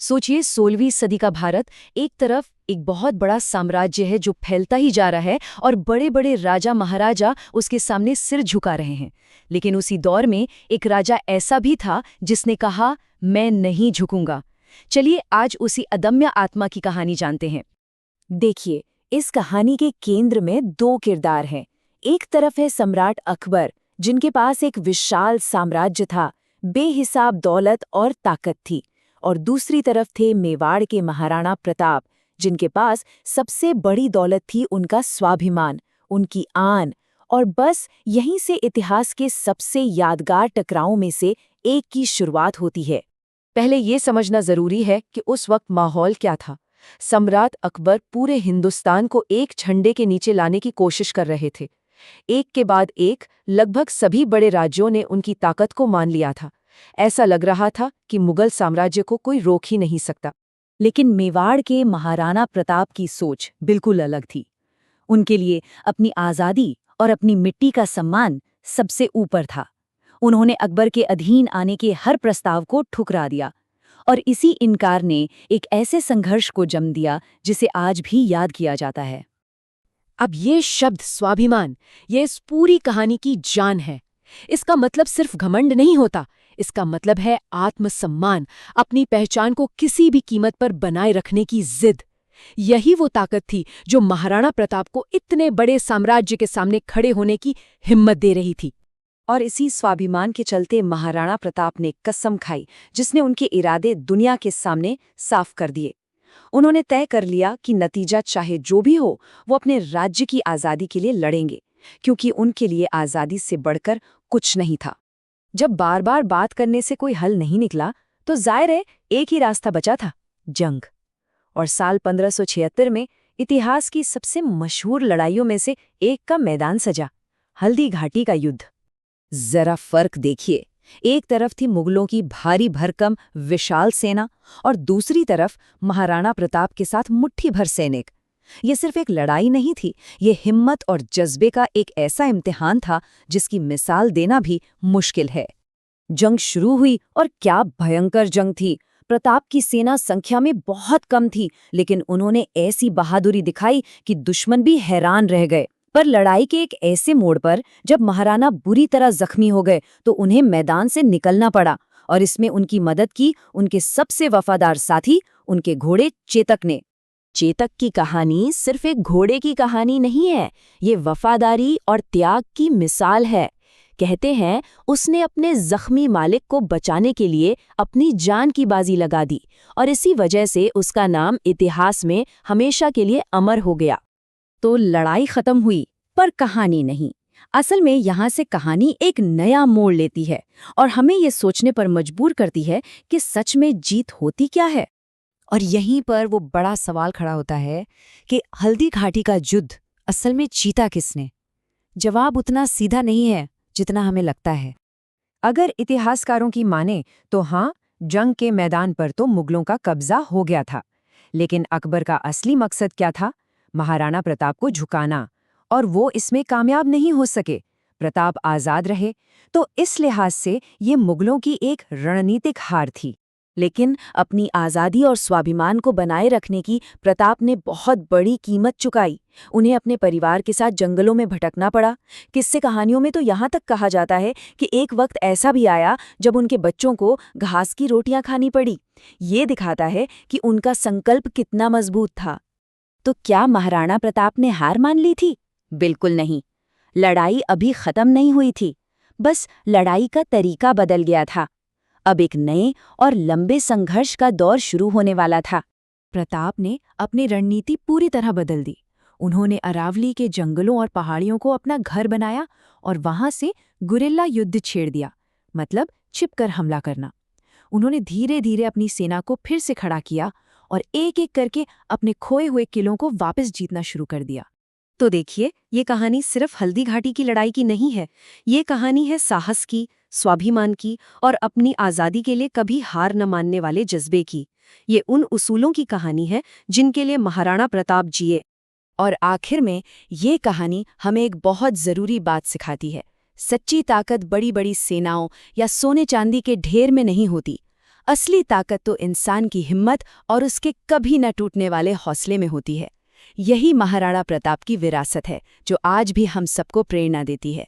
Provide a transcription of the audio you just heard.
सोचिए 16वीं सदी का भारत, एक तरफ एक बहुत बड़ा साम्राज्य है जो फैलता ही जा रहा है और बड़े बड़े राजा महाराजा उसके सामने सिर झुका रहे हैं। लेकिन उसी दौर में एक राजा ऐसा भी था जिसने कहा, मैं नहीं झुकूंगा। चलिए आज उसी अदम्य आत्मा की कहानी जानते हैं। देखिए, इस कहानी के केंद्र में दो किरदार हैं। एक तरफ है सम्राट अकबर, जिनके पास एक विशाल साम्राज्य था, बेहिसाब दौलत और ताकत थी। और दूसरी तरफ थे मेवाड़ के महाराणा प्रताप, जिनके पास सबसे बड़ी दौलत थी उनका स्वाभिमान, उनकी आन। और बस यहीं से इतिहास के सबसे यादगार टकरावों में से एक की शुरुआत होती है। पहले ये समझना जरूरी है कि उस वक्त माहौल क्या था। सम्राट अकबर पूरे हिंदुस्तान को एक झंडे के नीचे लाने की कोशिश कर रहे थे। एक के बाद एक लगभग सभी बड़े राज्यों ने उनकी ताकत को मान लिया था। ऐसा लग रहा था कि मुगल साम्राज्य को कोई रोक ही नहीं सकता। लेकिन मेवाड़ के महाराणा प्रताप की सोच बिल्कुल अलग थी। उनके लिए अपनी आज़ादी और अपनी मिट्टी का सम्मान सबसे ऊपर था। उन्होंने अकबर के अधीन आने के हर प्रस्ताव को ठुकरा दिया, और इसी इनकार ने एक ऐसे संघर्ष को जन्म दिया जिसे आज भी याद किया जाता है। अब ये शब्द स्वाभिमान, ये इस पूरी कहानी की जान है। इसका मतलब सिर्फ घमंड नहीं होता, इसका मतलब है आत्मसम्मान, अपनी पहचान को किसी भी कीमत पर बनाए रखने की जिद। यही वो ताकत थी जो महाराणा प्रताप को इतने बड़े साम्राज्य के सामने खड़े होने की हिम्मत दे रही थी। और इसी स्वाभिमान के चलते महाराणा प्रताप ने कसम खाई, जिसने उनके इरादे दुनिया के सामने साफ कर दिए। उन्होंने तय कर लिया कि नतीजा चाहे जो भी हो, वो अपने राज्य की आज़ादी के लिए लड़ेंगे, क्योंकि उनके लिए आज़ादी से बढ़कर कुछ नहीं था। जब बार बार बात करने से कोई हल नहीं निकला, तो जाहिर है एक ही रास्ता बचा था, जंग। और साल 1576 में इतिहास की सबसे मशहूर लड़ाइयों में से एक का मैदान सजा, हल्दी घाटी का युद्ध। जरा फर्क देखिए, एक तरफ थी मुगलों की भारी भरकम विशाल सेना और दूसरी तरफ महाराणा प्रताप के साथ मुट्ठी भर सैनिक। ये सिर्फ एक लड़ाई नहीं थी, ये हिम्मत और जज्बे का एक ऐसा इम्तिहान था जिसकी मिसाल देना भी मुश्किल है। जंग शुरू हुई और क्या भयंकर जंग थी। प्रताप की सेना संख्या में बहुत कम थी, लेकिन उन्होंने ऐसी बहादुरी दिखाई कि दुश्मन भी हैरान रह गए। पर लड़ाई के एक ऐसे मोड़ पर जब महाराणा बुरी तरह जख्मी हो गए तो उन्हें मैदान से निकलना पड़ा, और इसमें उनकी मदद की उनके सबसे वफादार साथी, उनके घोड़े चेतक ने। चेतक की कहानी सिर्फ एक घोड़े की कहानी नहीं है, ये वफादारी और त्याग की मिसाल है। कहते हैं उसने अपने जख्मी मालिक को बचाने के लिए अपनी जान की बाजी लगा दी, और इसी वजह से उसका नाम इतिहास में हमेशा के लिए अमर हो गया। तो लड़ाई खत्म हुई, पर कहानी नहीं। असल में यहाँ से कहानी एक नया मोड़ लेती है और हमें ये सोचने पर मजबूर करती है कि सच में जीत होती क्या है। और यहीं पर वो बड़ा सवाल खड़ा होता है कि हल्दी घाटी का युद्ध असल में जीता किसने? जवाब उतना सीधा नहीं है जितना हमें लगता है। अगर इतिहासकारों की माने तो हाँ, जंग के मैदान पर तो मुगलों का कब्जा हो गया था, लेकिन अकबर का असली मकसद क्या था? महाराणा प्रताप को झुकाना, और वो इसमें कामयाब नहीं हो सके। प्रताप आज़ाद रहे, तो इस लिहाज से ये मुगलों की एक रणनीतिक हार थी। लेकिन अपनी आज़ादी और स्वाभिमान को बनाए रखने की प्रताप ने बहुत बड़ी कीमत चुकाई। उन्हें अपने परिवार के साथ जंगलों में भटकना पड़ा। किस्से कहानियों में तो यहाँ तक कहा जाता है कि एक वक्त ऐसा भी आया जब उनके बच्चों को घास की रोटियां खानी पड़ी। ये दिखाता है कि उनका संकल्प कितना मजबूत था। तो क्या महाराणा प्रताप ने हार मान ली थी? बिल्कुल नहीं। लड़ाई अभी खत्म नहीं हुई थी, बस लड़ाई का तरीका बदल गया था। अब एक नए और लंबे संघर्ष का दौर शुरू होने वाला था। प्रताप ने अपनी रणनीति पूरी तरह बदल दी। उन्होंने अरावली के जंगलों और पहाड़ियों को अपना घर बनाया और वहां से गुरिल्ला युद्ध छेड़ दिया, मतलब छिपकर हमला करना। उन्होंने धीरे धीरे अपनी सेना को फिर से खड़ा किया और एक एक करके अपने खोए हुए किलों को वापस जीतना शुरू कर दिया। तो देखिए, ये कहानी सिर्फ हल्दी घाटी की लड़ाई की नहीं है। ये कहानी है साहस की, स्वाभिमान की और अपनी आज़ादी के लिए कभी हार न मानने वाले जज्बे की। ये उन उसूलों की कहानी है जिनके लिए महाराणा प्रताप जिए। और आखिर में ये कहानी हमें एक बहुत ज़रूरी बात सिखाती है। सच्ची ताकत बड़ी बड़ी सेनाओं या सोने चांदी के ढेर में नहीं होती। असली ताकत तो इंसान की हिम्मत और उसके कभी न टूटने वाले हौसले में होती है। यही महाराणा प्रताप की विरासत है जो आज भी हम सबको प्रेरणा देती है।